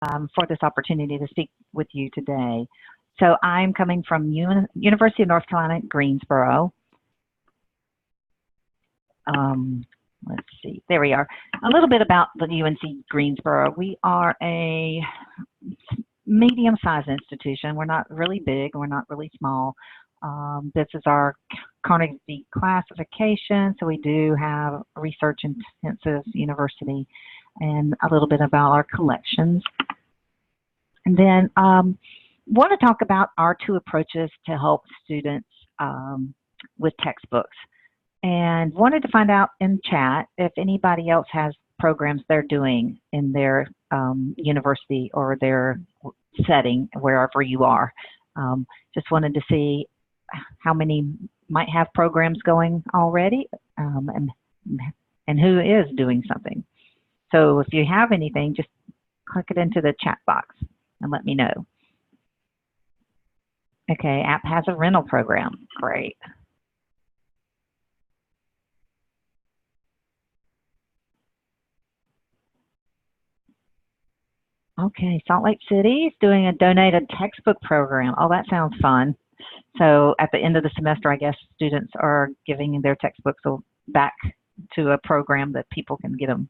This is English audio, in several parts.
for this opportunity to speak with you today. So I'm coming from University of North Carolina at Greensboro. Let's see, there we are. A little bit about the UNC-Greensboro. We are a medium-sized institution. We're not really big, we're not really small. This is our Carnegie classification, so we do have a research-intensive university, and a little bit about our collections. And then want to talk about our two approaches to help students with textbooks. And wanted to find out in chat if anybody else has programs they're doing in their university or their setting, wherever you are. Just wanted to see how many might have programs going already, and who is doing something. So if you have anything, just click it into the chat box and let me know. Okay, app has a rental program. Great. Okay, Salt Lake City is doing a donated textbook program. Oh, that sounds fun. So at the end of the semester, I guess students are giving their textbooks back to a program that people can get them.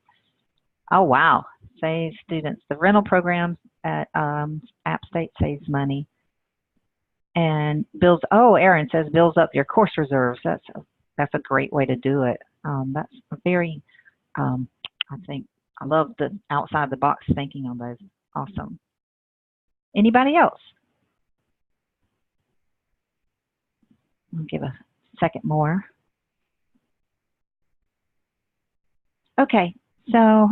Oh, wow. Save students. The rental program at App State saves money. And builds, oh, Aaron says builds up your course reserves. That's a great way to do it. That's very, I think, I love the outside the box thinking on those. Awesome. Anybody else? I'll give a second more. Okay, so,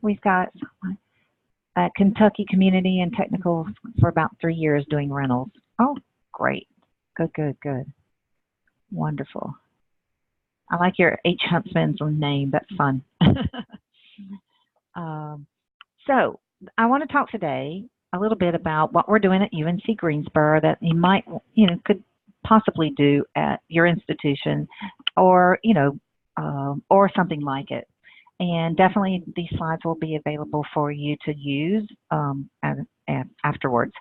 we've got Kentucky Community and Technical for about 3 years doing rentals. Oh, great. Good, good, good. Wonderful. I like your H. Huntsman's name. That's fun. So I want to talk today a little bit about what we're doing at UNC-Greensboro that you might, could possibly do at your institution, or, or something like it. And definitely these slides will be available for you to use afterwards.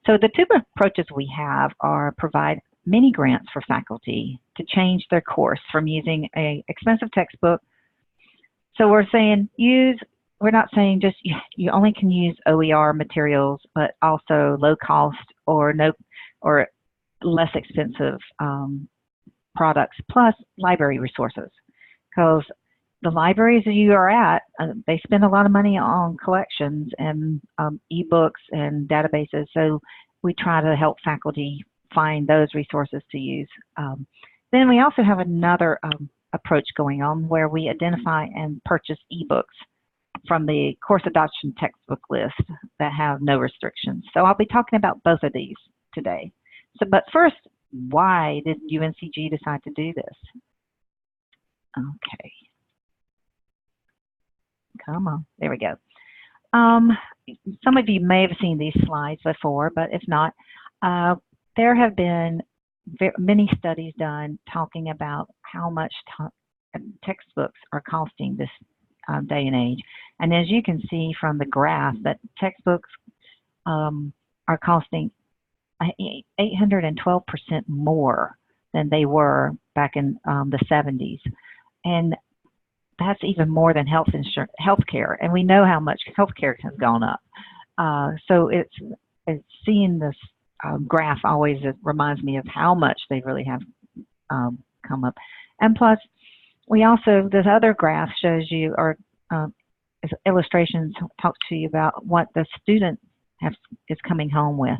So the two approaches we have are provide mini grants for faculty to change their course from using an expensive textbook. So we're saying we're not saying just you only can use OER materials, but also low cost or less expensive products, plus library resources. Because the libraries that you are at, they spend a lot of money on collections and ebooks and databases. So we try to help faculty find those resources to use. Then we also have another approach going on where we identify and purchase ebooks from the course adoption textbook list that have no restrictions. So I'll be talking about both of these today. So, but first, why did UNCG decide to do this? Okay. Come on, there we go. Some of you may have seen these slides before, but if not, there have been many studies done talking about how much textbooks are costing this day and age. And as you can see from the graph, that textbooks are costing 812% more than they were back in the 70s. And that's even more than healthcare. And we know how much healthcare has gone up. So it's seeing this graph always reminds me of how much they really have come up. And plus, we also, this other graph shows you, or illustrations talk to you about what the student is coming home with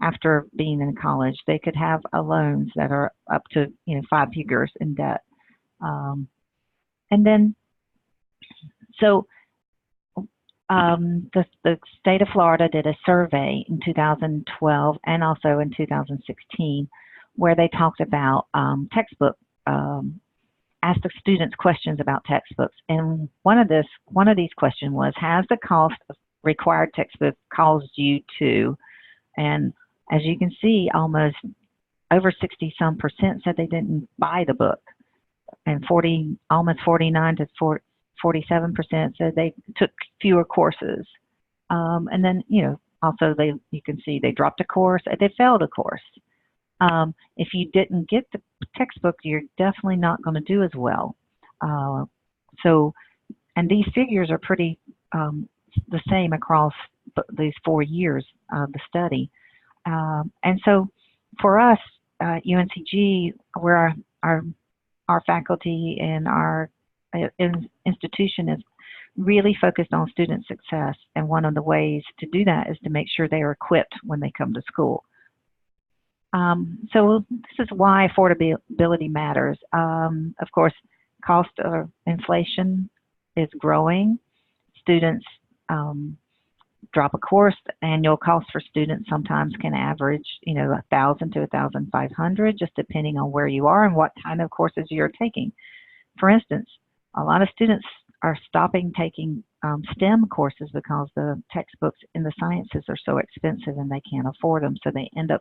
after being in college. They could have loans that are up to 5 figures in debt. And then, so the state of Florida did a survey in 2012 and also in 2016 where they talked about textbook, asked the students questions about textbooks. And one of these questions was, has the cost of required textbook caused you to? And as you can see, almost over 60-some% said they didn't buy the book. And almost 49 to 47% said they took fewer courses. And then, also you can see they dropped a course, they failed a course. If you didn't get the textbook, you're definitely not going to do as well. And these figures are pretty the same across these 4 years of the study. And so for us, UNCG, where our faculty and our institution is really focused on student success, and one of the ways to do that is to make sure they are equipped when they come to school. So this is why affordability matters. Of course, cost of inflation is growing. Students drop a course. The annual cost for students sometimes can average, $1,000 to $1,500, just depending on where you are and what kind of courses you're taking. For instance, a lot of students are stopping taking STEM courses because the textbooks in the sciences are so expensive and they can't afford them, so they end up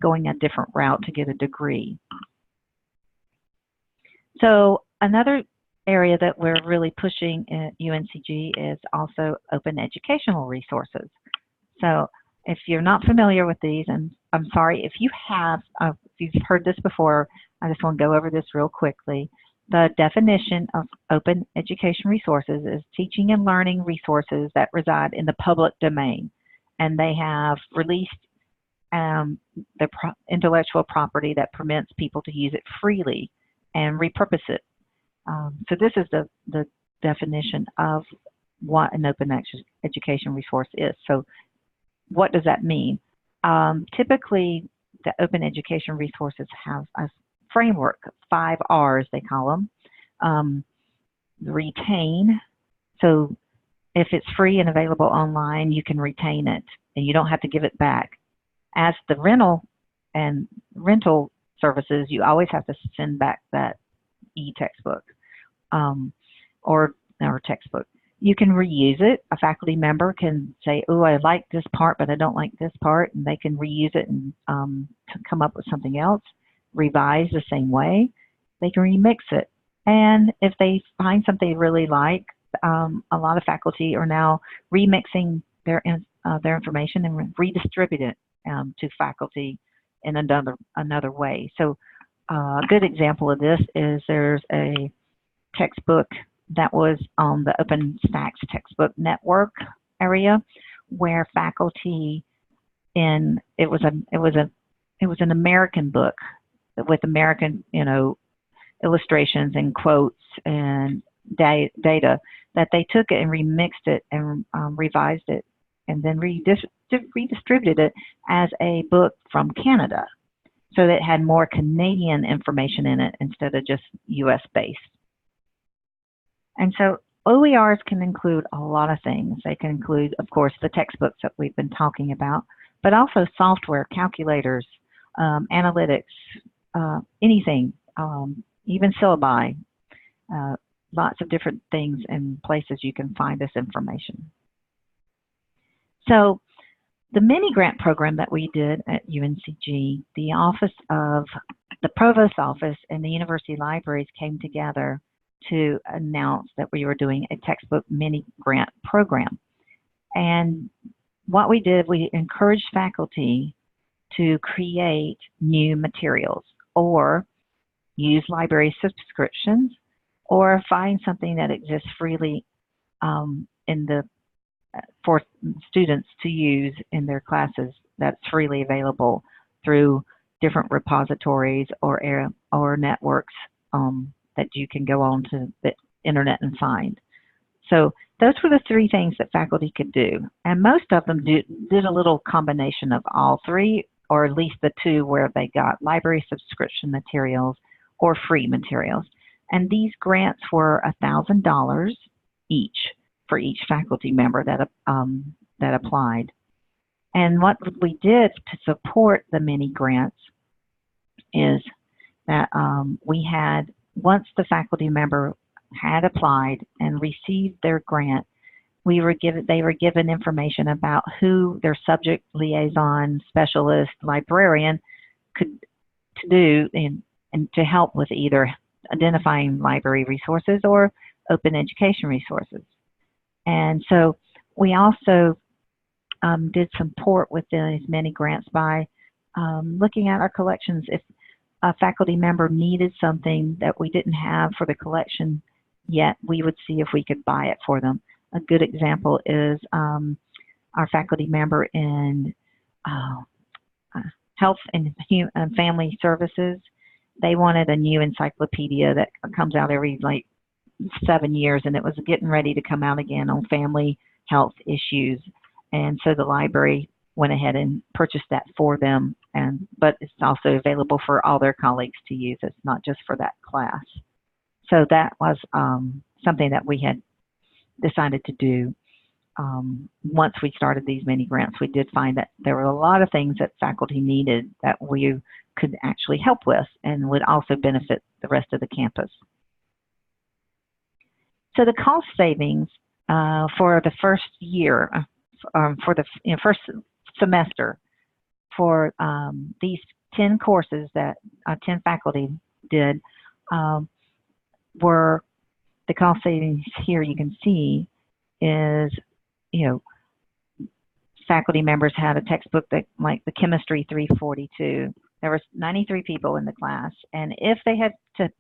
going a different route to get a degree. So another area that we're really pushing at UNCG is also open educational resources. So if you're not familiar with these, and I'm sorry if you have, if you've heard this before, I just want to go over this real quickly. The definition of open education resources is teaching and learning resources that reside in the public domain, and they have released the intellectual property that permits people to use it freely and repurpose it. So this is the definition of what an open education resource is. So what does that mean? Typically, the open education resources have a framework, 5 R's they call them. Retain. So if it's free and available online, you can retain it and you don't have to give it back. As the rental services, you always have to send back that e-textbook or textbook. You can reuse it. A faculty member can say, oh, I like this part, but I don't like this part, and they can reuse it and come up with something else. Revise the same way. They can remix it. And if they find something they really like, a lot of faculty are now remixing their information and redistribute it to faculty in another way. So a good example of this is there's a textbook that was on the OpenStax textbook network area, where faculty it was an American book with American illustrations and quotes and data, that they took it and remixed it and revised it and then redistributed it as a book from Canada, so that it had more Canadian information in it instead of just US based. And so OERs can include a lot of things. They can include, of course, the textbooks that we've been talking about, but also software, calculators, analytics, anything, even syllabi, lots of different things and places you can find this information. So the mini grant program that we did at UNCG, the Provost's office and the university libraries came together to announce that we were doing a textbook mini grant program. And what we did, we encouraged faculty to create new materials or use library subscriptions or find something that exists freely for students to use in their classes that's freely available through different repositories or networks that you can go on to the internet and find. So those were the 3 things that faculty could do. And most of them did a little combination of all 3, or at least the 2 where they got library subscription materials or free materials. And these grants were $1,000 each for each faculty member that applied. And what we did to support the mini grants is that we had, once the faculty member had applied and received their grant, they were given information about who their subject liaison, specialist, librarian could do and to help with either identifying library resources or open education resources. And so we also did support with these mini grants by looking at our collections. If a faculty member needed something that we didn't have for the collection yet, we would see if we could buy it for them. A good example is our faculty member in Health and Family Services. They wanted a new encyclopedia that comes out every like 7 years, and it was getting ready to come out again on family health issues. And so the library went ahead and purchased that for them, but it's also available for all their colleagues to use. It's not just for that class. So that was something that we had decided to do. Once we started these mini grants, we did find that there were a lot of things that faculty needed that we could actually help with and would also benefit the rest of the campus. So the cost savings for the first year, for the first semester, for these 10 courses that 10 faculty did, were the cost savings here you can see is, faculty members had a textbook that, like the Chemistry 342. There was 93 people in the class, and if they had to,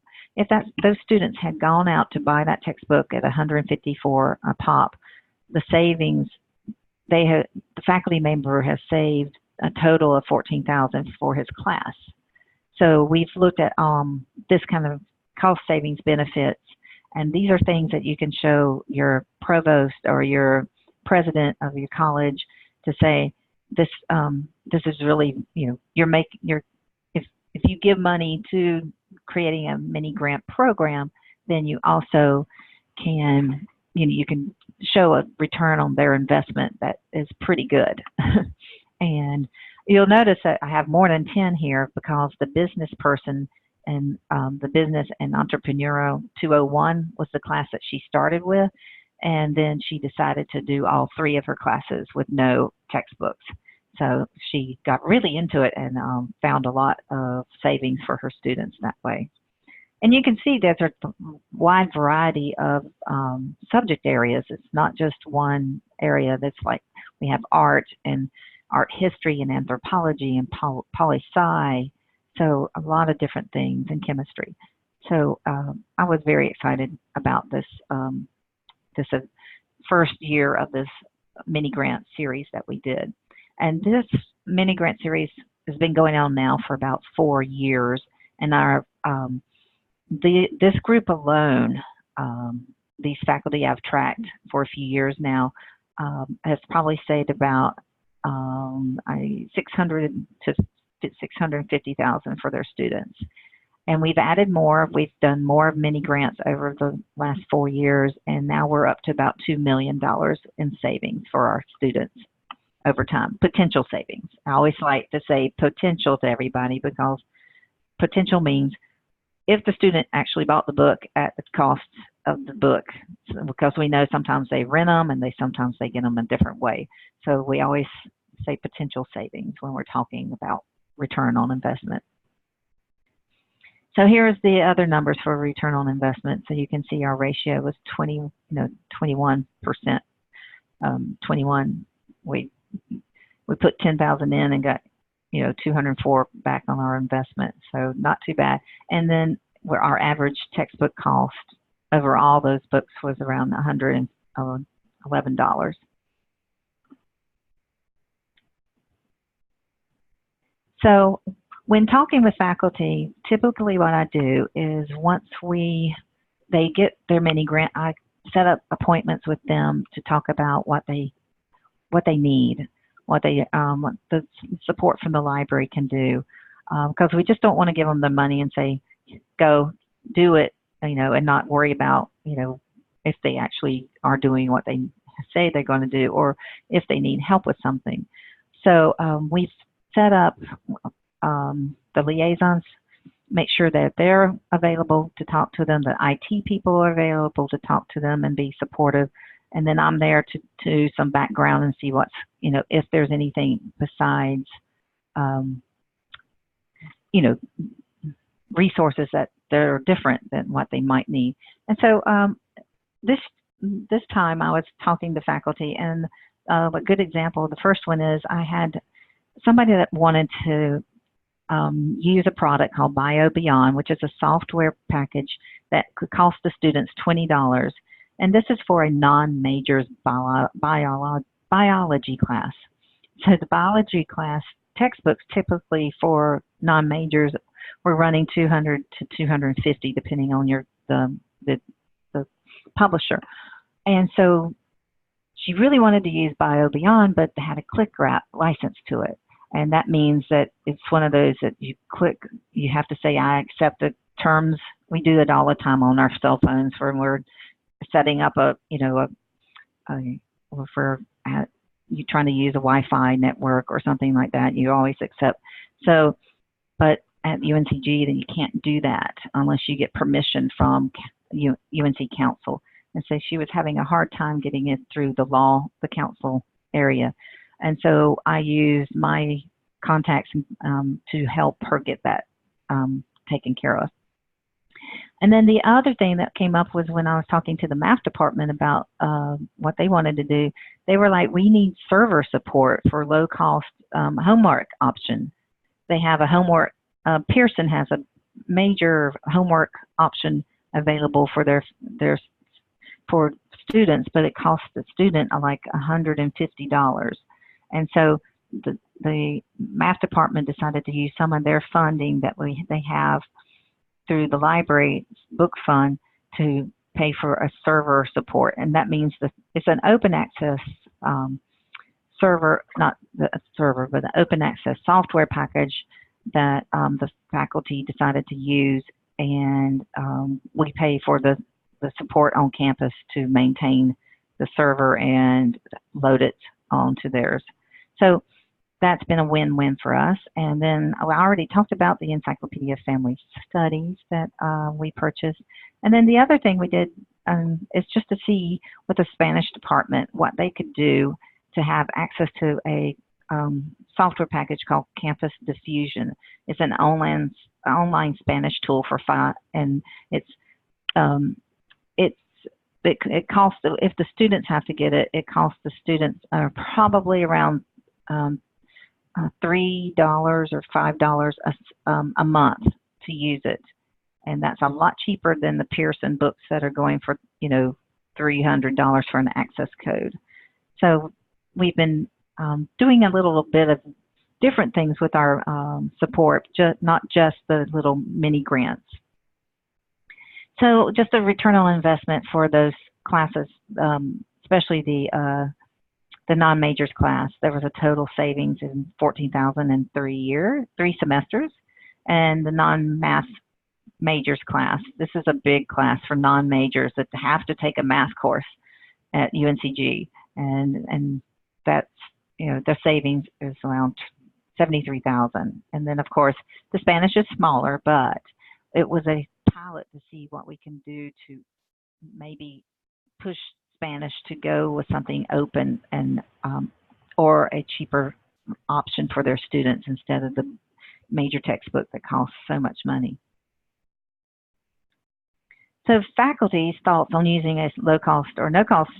those students had gone out to buy that textbook at $154 a pop, the savings the faculty member has saved a total of $14,000 for his class. So we've looked at this kind of cost savings benefits, and these are things that you can show your provost or your president of your college to say, this is really, if you give money to creating a mini grant program, then you also can, you can show a return on their investment that is pretty good. And you'll notice that I have more than 10 here because the business person and the business and entrepreneurial 201 was the class that she started with. And then she decided to do all 3 of her classes with no textbooks. So she got really into it and found a lot of savings for her students that way. And you can see there's a wide variety of subject areas. It's not just one area. That's like we have art and art history and anthropology and poli-sci. So a lot of different things in chemistry. So I was very excited about this this first year of this mini grant series that we did. And this mini grant series has been going on now for about 4 years. And our this group alone, these faculty I've tracked for a few years now, has probably saved about $600,000 to $650,000 for their students. And we've added more. We've done more mini grants over the last 4 years, and now we're up to about $2 million in savings for our students over time. Potential savings. I always like to say potential to everybody because potential means if the student actually bought the book at the cost of the book, because we know sometimes they rent them and sometimes they get them a different way. So we always say potential savings when we're talking about return on investment. So here's the other numbers for return on investment. So you can see our ratio was 21%. 21. We put 10,000 in and got 204 back on our investment. So not too bad. And then our average textbook cost over all those books was around $111. So when talking with faculty, typically what I do is once they get their mini grant, I set up appointments with them to talk about what they need, what the support from the library can do, because we just don't want to give them the money and say, go do it, and not worry about, if they actually are doing what they say they're going to do or if they need help with something. So we've set up the liaisons, make sure that they're available to talk to them, the IT people are available to talk to them and be supportive, and then I'm there to do some background and see what's, if there's anything besides, resources that they're different than what they might need. And so this time I was talking to faculty, and a good example, the first one is I had somebody that wanted to use a product called Bio Beyond, which is a software package that could cost the students $20. And this is for a non-majors biology class. So the biology class textbooks typically for non-majors were running 200 to 250 depending on the publisher. And so she really wanted to use Bio Beyond, but had a click wrap license to it. And that means that it's one of those that you click, you have to say, I accept the terms. We do it all the time on our cell phones when we're setting up or for you trying to use a Wi-Fi network or something like that, you always accept. So, but at UNCG, then you can't do that unless you get permission from UNC Council. And so she was having a hard time getting it through the council area. And so I used my contacts to help her get that taken care of. And then the other thing that came up was when I was talking to the math department about what they wanted to do. They were like, we need server support for low-cost homework option. They have a homework, Pearson has a major homework option available for for students, but it costs the student like $150. And so the math department decided to use some of their funding that they have through the library book fund to pay for a server support. And that means that it's an open access server, not a server, but an open access software package that the faculty decided to use. And we pay for the support on campus to maintain the server and load it onto theirs. So that's been a win-win for us. And then I already talked about the Encyclopedia of Family Studies that we purchased. And then the other thing we did is just to see with the Spanish department what they could do to have access to a software package called Campus Diffusion. It's an online Spanish tool for and it costs, if the students have to get it, it costs the students probably around $3 or $5 a month to use it. And that's a lot cheaper than the Pearson books that are going for, $300 for an access code. So we've been doing a little bit of different things with our support, not just the little mini grants. So just a return on investment for those classes, especially the non-majors class. There was a total savings in $14,000 in 3 semesters. And the non-math majors class, this is a big class for non-majors that have to take a math course at UNCG. And that's, the savings is around $73,000. And then of course, the Spanish is smaller, but it was a pilot to see what we can do to maybe push Spanish to go with something open and or a cheaper option for their students instead of the major textbook that costs so much money. So faculty's thoughts on using a low-cost or no-cost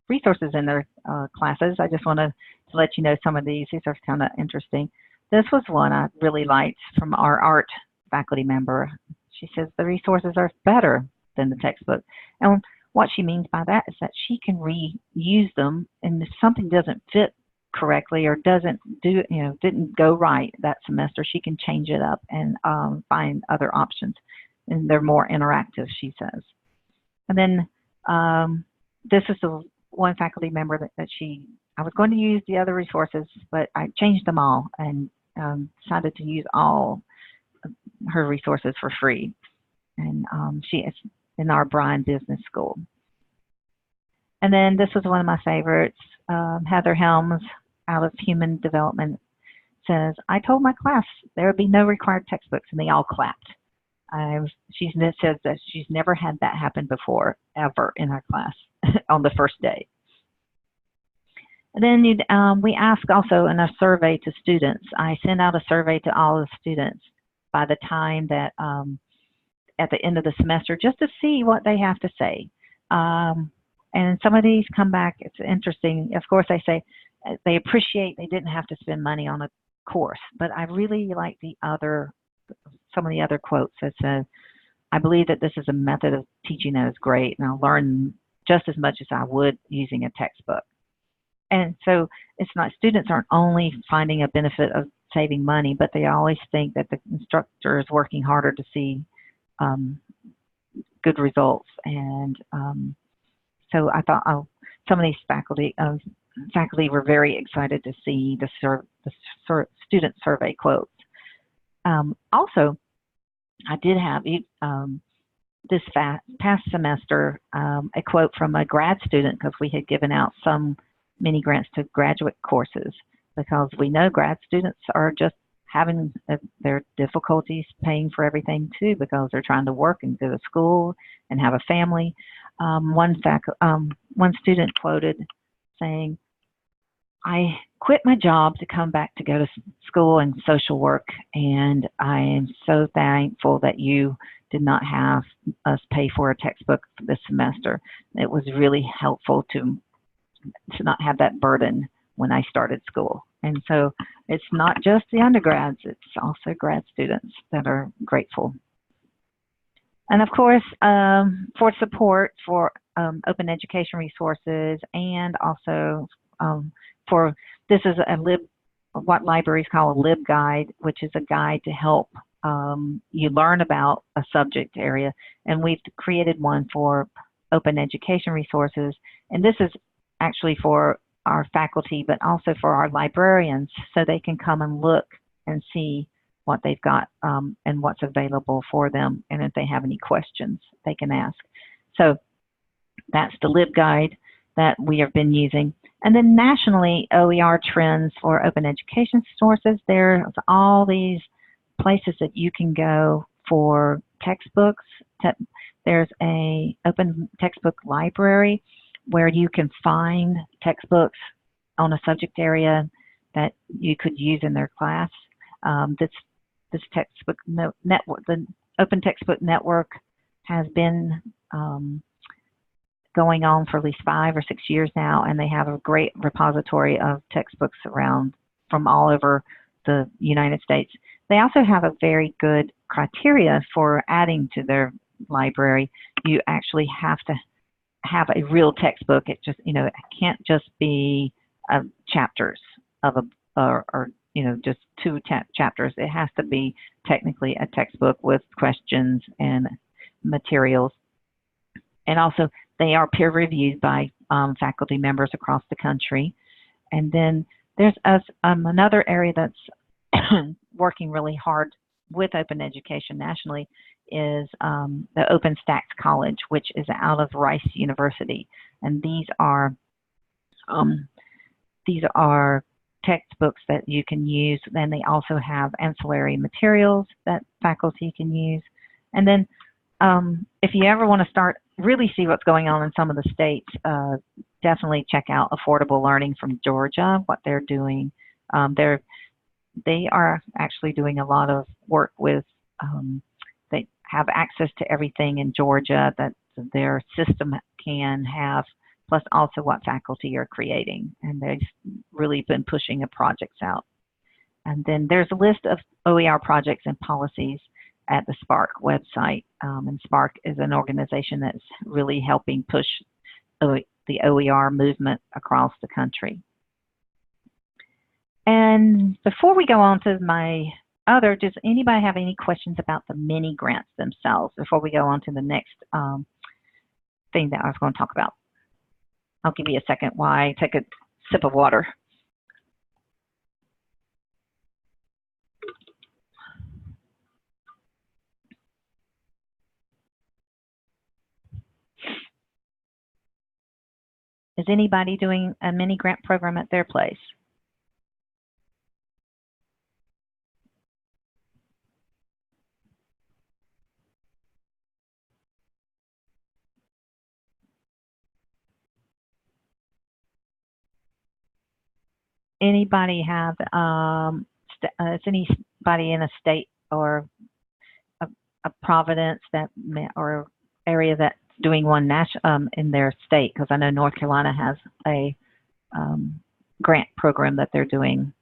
resources in their classes. I just want to let you know some of these. These are kind of interesting. This was one I really liked from our art faculty member. She says the resources are better than the textbook. And what she means by that is that she can reuse them, and if something doesn't fit correctly or didn't go right that semester, she can change it up and find other options. And they're more interactive, she says. And then this is the one faculty member that I was going to use the other resources, but I changed them all and decided to use all her resources for free. And she is in our Bryan Business School. And then this was one of my favorites. Heather Helms out of Human Development says, I told my class there would be no required textbooks, and they all clapped. She says that she's never had that happen before, ever, in her class on the first day. And then we ask also in a survey to students. I send out a survey to all the students by the time that at the end of the semester, just to see what they have to say. And some of these come back, it's interesting. Of course, they say they appreciate they didn't have to spend money on a course, but I really like some of the other quotes that says, I believe that this is a method of teaching that is great, and I'll learn just as much as I would using a textbook. And so it's not, students aren't only finding a benefit of saving money, but they always think that the instructor is working harder to see good results. And so I thought some of these faculty were very excited to see the student survey quotes. Also, I did have this past semester a quote from a grad student, because we had given out some mini grants to graduate courses, because we know grad students are just having their difficulties paying for everything too, because they're trying to work and go to school and have a family. One student quoted saying, I quit my job to come back to go to school and social work, and I am so thankful that you did not have us pay for a textbook for this semester. It was really helpful to not have that burden when I started school. And so it's not just the undergrads, it's also grad students that are grateful. And of course, for support for open education resources, and also this is what libraries call a LibGuide, which is a guide to help you learn about a subject area. And we've created one for open education resources. And this is actually for our faculty, but also for our librarians, so they can come and look and see what they've got and what's available for them. And if they have any questions, they can ask. So that's the LibGuide that we have been using. And then nationally, OER trends for open education sources. There's all these places that you can go for textbooks. There's a open textbook library where you can find textbooks on a subject area that you could use in their class. This textbook network, the Open Textbook Network, has been going on for at least 5 or 6 years now, and they have a great repository of textbooks around from all over the United States. They also have a very good criteria for adding to their library. You actually have to have a real textbook. It just, it can't just be chapters of or just 2 chapters. It has to be technically a textbook with questions and materials. And also, they are peer reviewed by faculty members across the country. And then there's another area that's working really hard with open education nationally is the OpenStax College, which is out of Rice University. And these are textbooks that you can use. Then they also have ancillary materials that faculty can use. And then if you ever want to really see what's going on in some of the states, definitely check out Affordable Learning from Georgia, what they're doing. They are actually doing a lot of work with, they have access to everything in Georgia that their system can have, plus also what faculty are creating. And they've really been pushing the projects out. And then there's a list of OER projects and policies at the SPARC website. And SPARC is an organization that's really helping push the OER movement across the country. And before we go on to does anybody have any questions about the mini grants themselves before we go on to the next thing that I was going to talk about? I'll give you a second while I take a sip of water. Is anybody doing a mini grant program at their place? Anybody have, is anybody in a state or a Providence or area that doing one in their state, because I know North Carolina has a um, grant program that they're doing.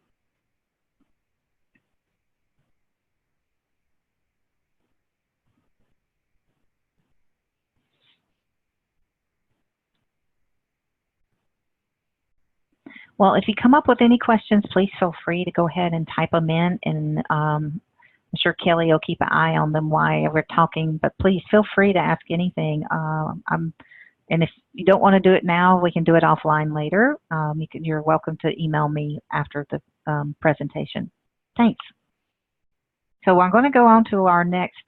Well, if you come up with any questions, please feel free to go ahead and type them in, and I'm sure Kelly will keep an eye on them while we're talking, but please feel free to ask anything. And if you don't want to do it now, we can do it offline later. You're welcome to email me after the presentation. Thanks. So I'm going to go on to our next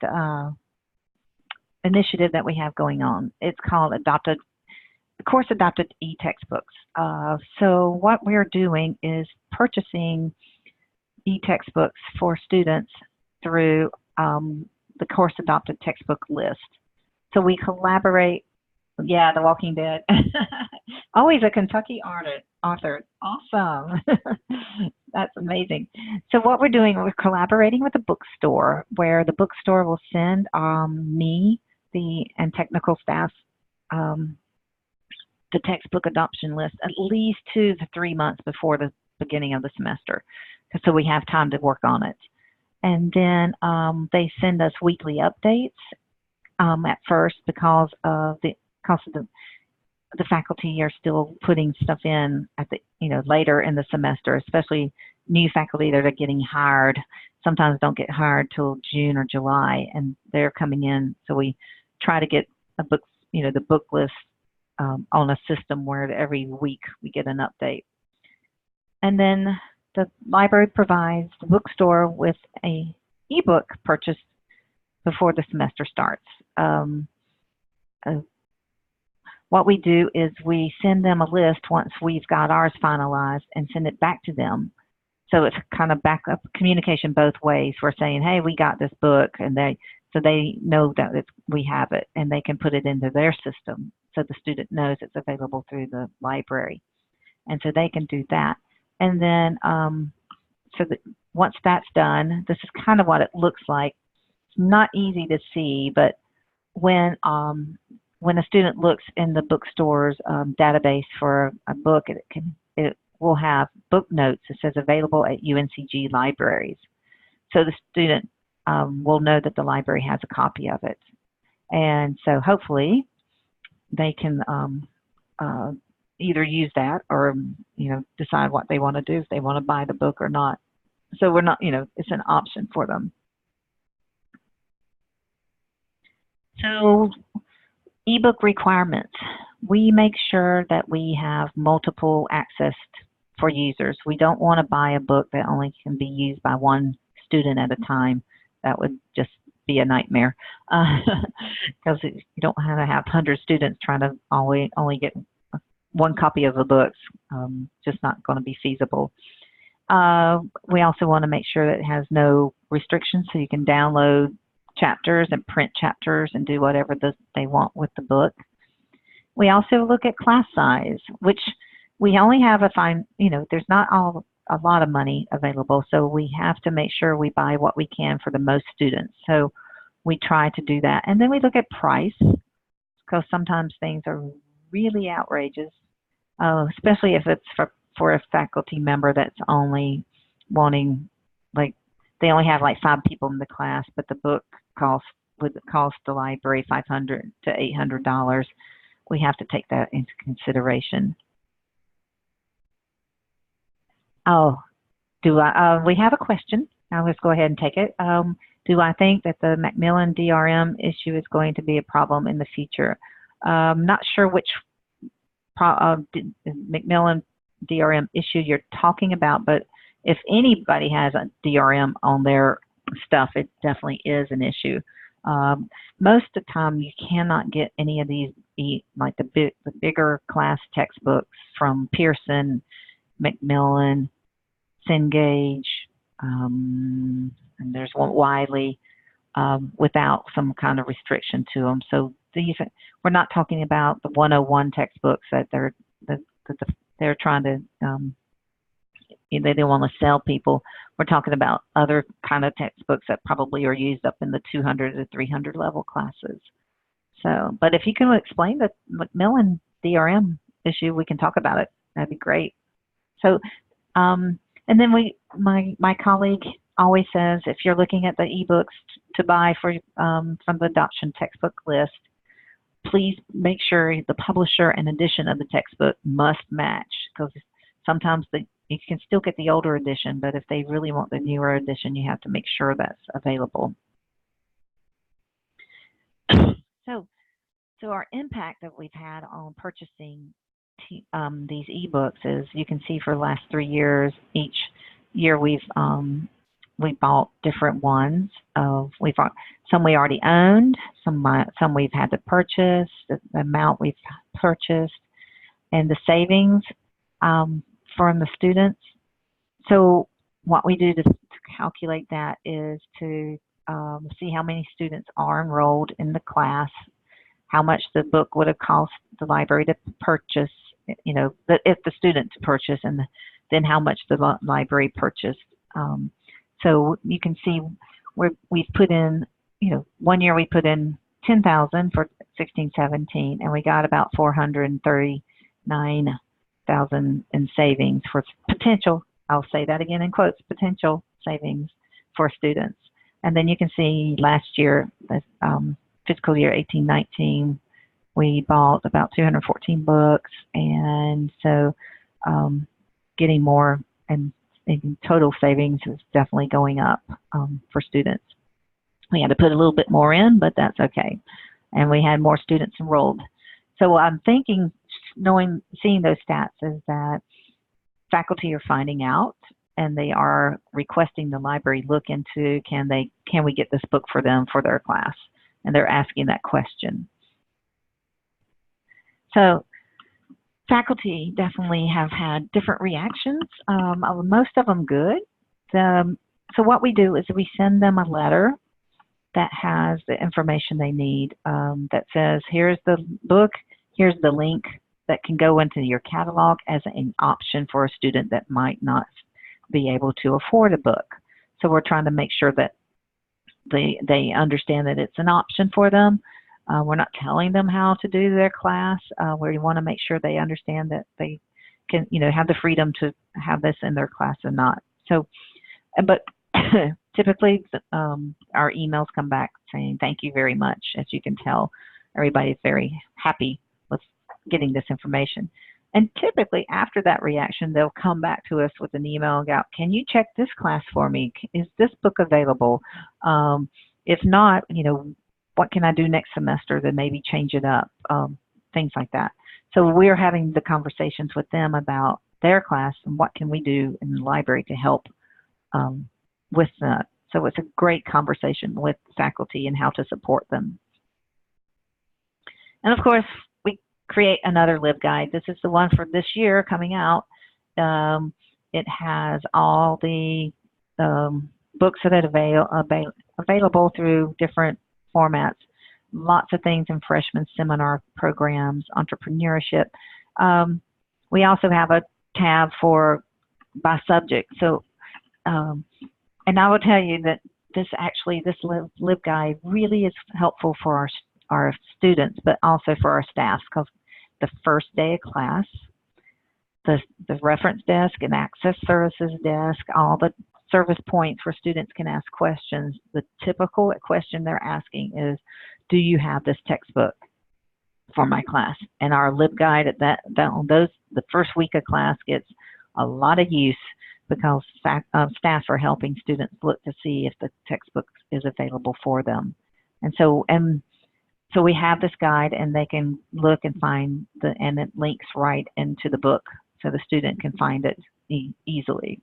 initiative that we have going on. It's called Course Adopted e-textbooks. So what we're doing is purchasing e-textbooks for students through the Course Adopted textbook list. So we collaborate. Yeah, The Walking Dead. Always a Kentucky author. Awesome. That's amazing. So what we're doing, we're collaborating with a bookstore, where the bookstore will send me and technical staff the textbook adoption list at least 2 to 3 months before the beginning of the semester, so we have time to work on it. And then they send us weekly updates at first, because the faculty are still putting stuff in at the later in the semester, especially new faculty that are getting hired. Sometimes don't get hired till June or July, and they're coming in. So we try to get a book, the book list on a system where every week we get an update. And then the library provides the bookstore with a ebook purchase before the semester starts. What we do is we send them a list once we've got ours finalized and send it back to them. So it's kind of backup communication both ways. We're saying, hey, we got this book, and so they know that we have it, and they can put it into their system, so the student knows it's available through the library. And so they can do that. And then once that's done, this is kind of what it looks like. It's not easy to see, but when a student looks in the bookstore's database for a book, it will have book notes that says available at UNCG libraries. So the student will know that the library has a copy of it. And so hopefully they can either use that or decide what they want to do, if they want to buy the book or not. So we're not, it's an option for them. So ebook requirements. We make sure that we have multiple access for users. We don't want to buy a book that only can be used by one student at a time. That would just be a nightmare, because you don't want to have 100 students trying to only get one copy of a book. Just not going to be feasible. We also want to make sure that it has no restrictions, so you can download chapters and print chapters and do whatever they want with the book. We also look at class size, which we only have there's not a lot of money available, so we have to make sure we buy what we can for the most students. So we try to do that. And then we look at price, because sometimes things are really outrageous, especially if it's for a faculty member that's only wanting, they only have 5 people in the class, but the book would cost the library $500 to $800. We have to take that into consideration. Oh, we have a question. I'll just go ahead and take it. Do I think that the Macmillan DRM issue is going to be a problem in the future? Not sure which Macmillan DRM issue you're talking about, but if anybody has a DRM on their stuff, it definitely is an issue. Most of the time, you cannot get any of these, like the bigger class textbooks from Pearson, Macmillan, Cengage, and there's one Wiley, without some kind of restriction to them. So we're not talking about the 101 textbooks that they're trying to, they don't want to sell people. We're talking about other kind of textbooks that probably are used up in the 200 to 300 level classes. So, but if you can explain the Macmillan DRM issue, we can talk about it. That'd be great. So, and then my colleague always says, if you're looking at the ebooks to buy for from the adoption textbook list, please make sure the publisher and edition of the textbook must match, because sometimes you can still get the older edition, but if they really want the newer edition, you have to make sure that's available. So our impact that we've had on purchasing these ebooks is, you can see for the last 3 years, each year we bought different ones. We've bought some we already owned, some we've had to purchase, the amount we've purchased, and the savings from the students. So what we do to calculate that is to see how many students are enrolled in the class, how much the book would have cost the library to purchase, you know, if the student to purchase, and then how much the library purchased. So you can see we've put in, you know, 1 year we put in $10,000 for 16-17, and we got about $439,000 in savings for potential. I'll say that again in quotes: potential savings for students. And then you can see last year, fiscal year 18-19, we bought about 214 books, and so getting more, and total savings is definitely going up for students. We had to put a little bit more in, but that's okay. And we had more students enrolled. So I'm thinking, seeing those stats, is that faculty are finding out, and they are requesting the library look into, can we get this book for them for their class? And they're asking that question. So faculty definitely have had different reactions, most of them good. So what we do is we send them a letter that has the information they need, that says, here's the book, here's the link that can go into your catalog as an option for a student that might not be able to afford a book. So we're trying to make sure that they understand that it's an option for them. We're not telling them how to do their class. We want to make sure they understand that they can, you know, have the freedom to have this in their class or not. So, but typically our emails come back saying, thank you very much. As you can tell, everybody's very happy with getting this information. And typically after that reaction, they'll come back to us with an email and go, can you check this class for me? Is this book available? If not, you know, what can I do next semester to maybe change it up? Things like that. So we're having the conversations with them about their class and what can we do in the library to help with that. So it's a great conversation with faculty and how to support them. And of course, we create another LibGuide. This is the one for this year coming out. It has all the books that are available through different formats. Lots of things in freshman seminar programs, entrepreneurship. We also have a tab for by subject. So, and I will tell you that this LibGuide really is helpful for our students, but also for our staff, because the first day of class, the reference desk and access services desk, all the service points where students can ask questions. The typical question they're asking is, do you have this textbook for my class? And our LibGuide at the first week of class gets a lot of use, because staff are helping students look to see if the textbook is available for them. And so we have this guide, and they can look and find and it links right into the book, so the student can find it easily.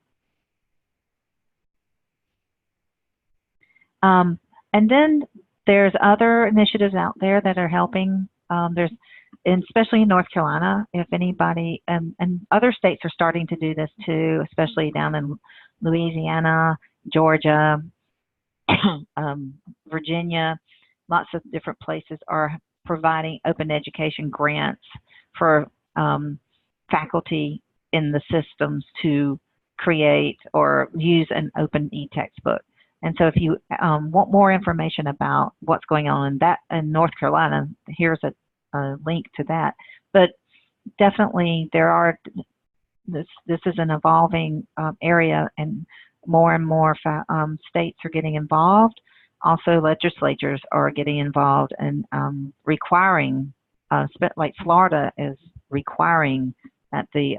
And then there's other initiatives out there that are helping. There's, especially in North Carolina, if anybody, and other states are starting to do this too, especially down in Louisiana, Georgia, Virginia. Lots of different places are providing open education grants for faculty in the systems to create or use an open e-textbook. And so if you want more information about what's going on in North Carolina, here's a link to that. But definitely this is an evolving area, and more states are getting involved. Also, legislatures are getting involved and requiring, like Florida is requiring that the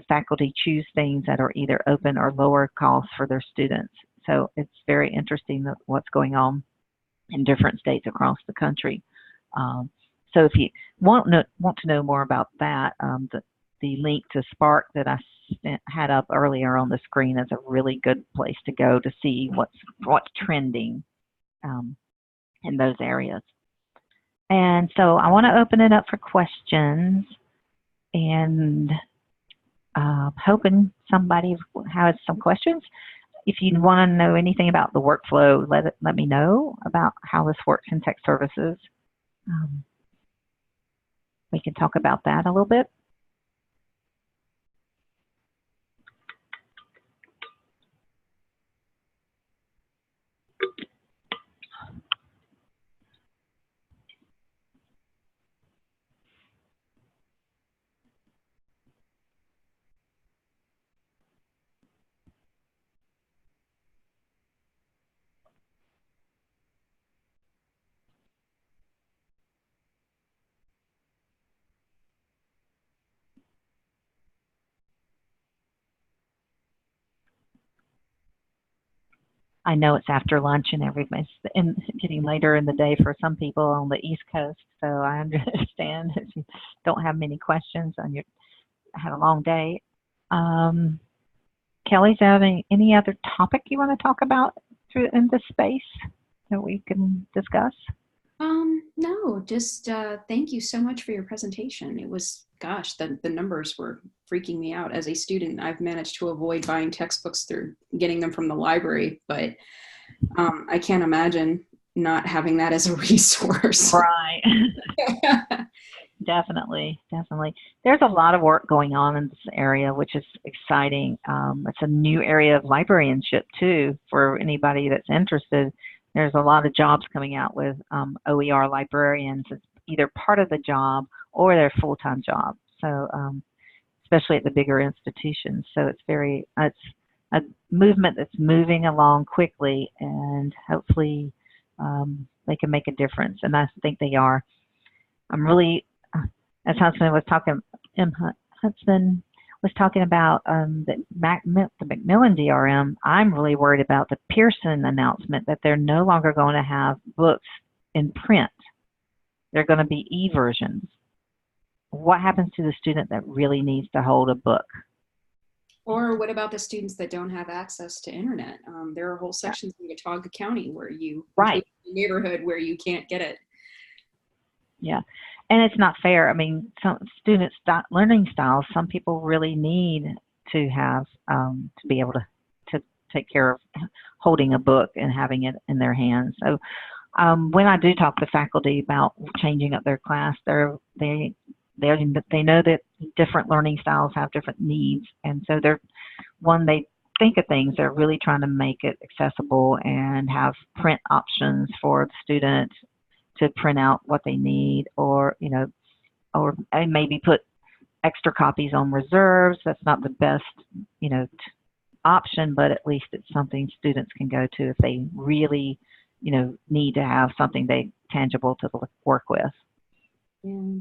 faculty choose things that are either open or lower cost for their students. So it's very interesting what's going on in different states across the country. So if you want to know more about that, the link to Spark that I had up earlier on the screen is a really good place to go to see what's trending in those areas. And so I want to open it up for questions, and hoping somebody has some questions. If you want to know anything about the workflow, let me know about how this works in tech services. We can talk about that a little bit. I know it's after lunch and everybody's getting later in the day for some people on the East Coast, so I understand if you don't have many questions and you had a long day. Kelly, is there any other topic you want to talk about in this space that we can discuss? No, just thank you so much for your presentation. It was, gosh, the numbers were freaking me out. As a student, I've managed to avoid buying textbooks through getting them from the library, but I can't imagine not having that as a resource. Right. Definitely. There's a lot of work going on in this area, which is exciting. It's a new area of librarianship too for anybody that's interested. There's a lot of jobs coming out with OER librarians. It's either part of the job or their full-time job. So especially at the bigger institutions. So it's a movement that's moving along quickly, and hopefully they can make a difference. And I think they are. I'm really, as Huntsman was talking, Huntsman was talking about the Macmillan DRM. I'm really worried about the Pearson announcement that they're no longer going to have books in print. They're going to be e-versions. What happens to the student that really needs to hold a book? Or what about the students that don't have access to internet? There are whole sections in Watauga County where right, neighborhood where you can't get it. Yeah, and it's not fair. I mean, some students' learning styles, some people really need to have to be able to take care of holding a book and having it in their hands. So when I do talk to faculty about changing up their class, they know that different learning styles have different needs, and so they think of things, they're really trying to make it accessible and have print options for the student to print out what they need, or maybe put extra copies on reserves. That's not the best option, but at least it's something students can go to if they really need to have something tangible to work with. Yeah.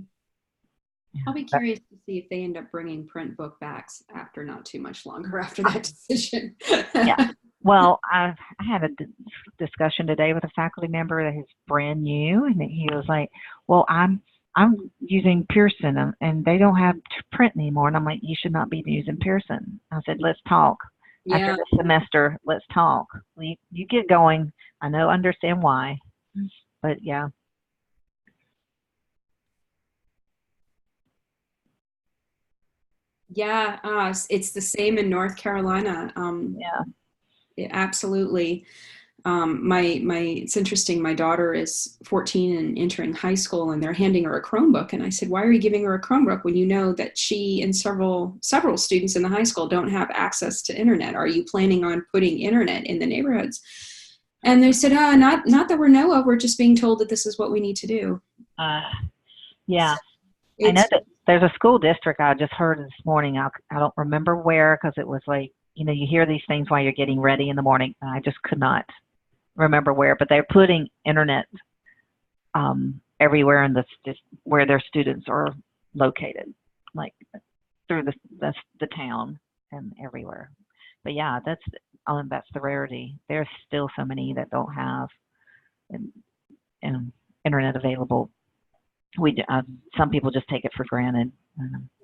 I'll be curious to see if they end up bringing print book backs after not too much longer after that decision. Yeah. Well, I had a discussion today with a faculty member that is brand new, and he was like, "Well, I'm using Pearson, and they don't have print anymore." And I'm like, "You should not be using Pearson." I said, "Let's talk. Yeah. After the semester, let's talk. You get going. I understand why, but yeah." Yeah, it's the same in North Carolina. Yeah. Absolutely. It's interesting. My daughter is 14 and entering high school, and they're handing her a Chromebook. And I said, why are you giving her a Chromebook when you know that she and several students in the high school don't have access to internet? Are you planning on putting internet in the neighborhoods? And they said, not that we know of. We're just being told that this is what we need to do. Yeah. So I know that there's a school district I just heard this morning. I don't remember where, because it was like, you hear these things while you're getting ready in the morning. And I just could not remember where, but they're putting internet everywhere in where their students are located, like through the town and everywhere. But yeah, that's the rarity. There's still so many that don't have internet available. Some people just take it for granted.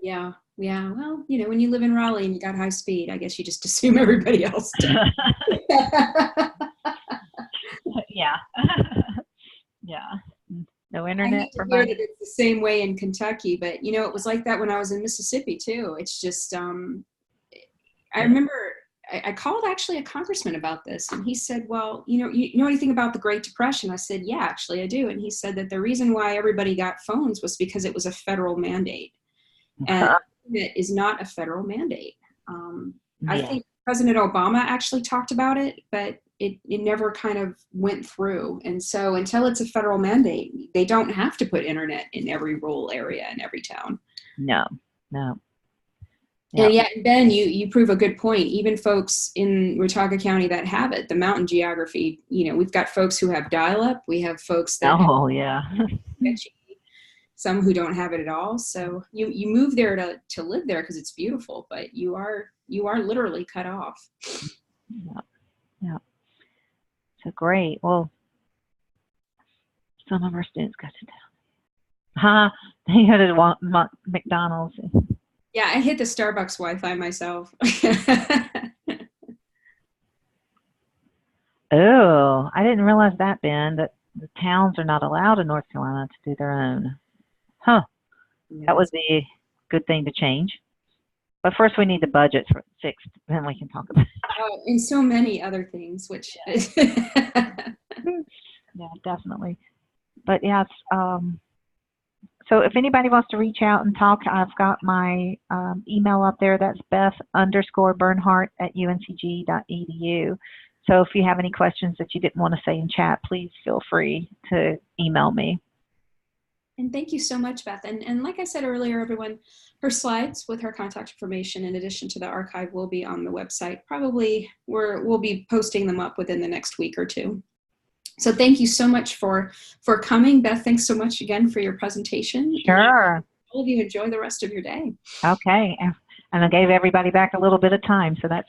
Yeah. Well, when you live in Raleigh and you got high speed, I guess you just assume everybody else does. Yeah. Yeah. No internet. I hate to hear that it's the same way in Kentucky, but it was like that when I was in Mississippi too. It's just, I remember I called actually a congressman about this, and he said, well, you know anything about the Great Depression? I said, yeah, actually I do. And he said that the reason why everybody got phones was because it was a federal mandate. And it is not a federal mandate. I think President Obama actually talked about it, but it never kind of went through. And so until it's a federal mandate, they don't have to put internet in every rural area in every town. No. Yep. And yet, Ben, you prove a good point. Even folks in Watauga County that have it, the mountain geography, we've got folks who have dial-up. We have folks that some who don't have it at all. So you move there to live there because it's beautiful, but you are literally cut off. Yeah. So great. Well, some of our students got to down. They go to McDonald's. Yeah, I hit the Starbucks Wi-Fi myself. Oh, I didn't realize that, Ben, that the towns are not allowed in North Carolina to do their own. Huh. That would be a good thing to change. But first we need the budget fixed, then we can talk about it. Oh, and so many other things, which... Yeah, definitely. But yes, so if anybody wants to reach out and talk, I've got my email up there. That's Beth_Bernhardt@uncg.edu. So if you have any questions that you didn't want to say in chat, please feel free to email me. And thank you so much, Beth. And like I said earlier, everyone, her slides with her contact information, in addition to the archive, will be on the website. Probably we'll be posting them up within the next week or two. So thank you so much for coming. Beth, thanks so much again for your presentation. Sure. All of you enjoy the rest of your day. Okay. And I gave everybody back a little bit of time, so that's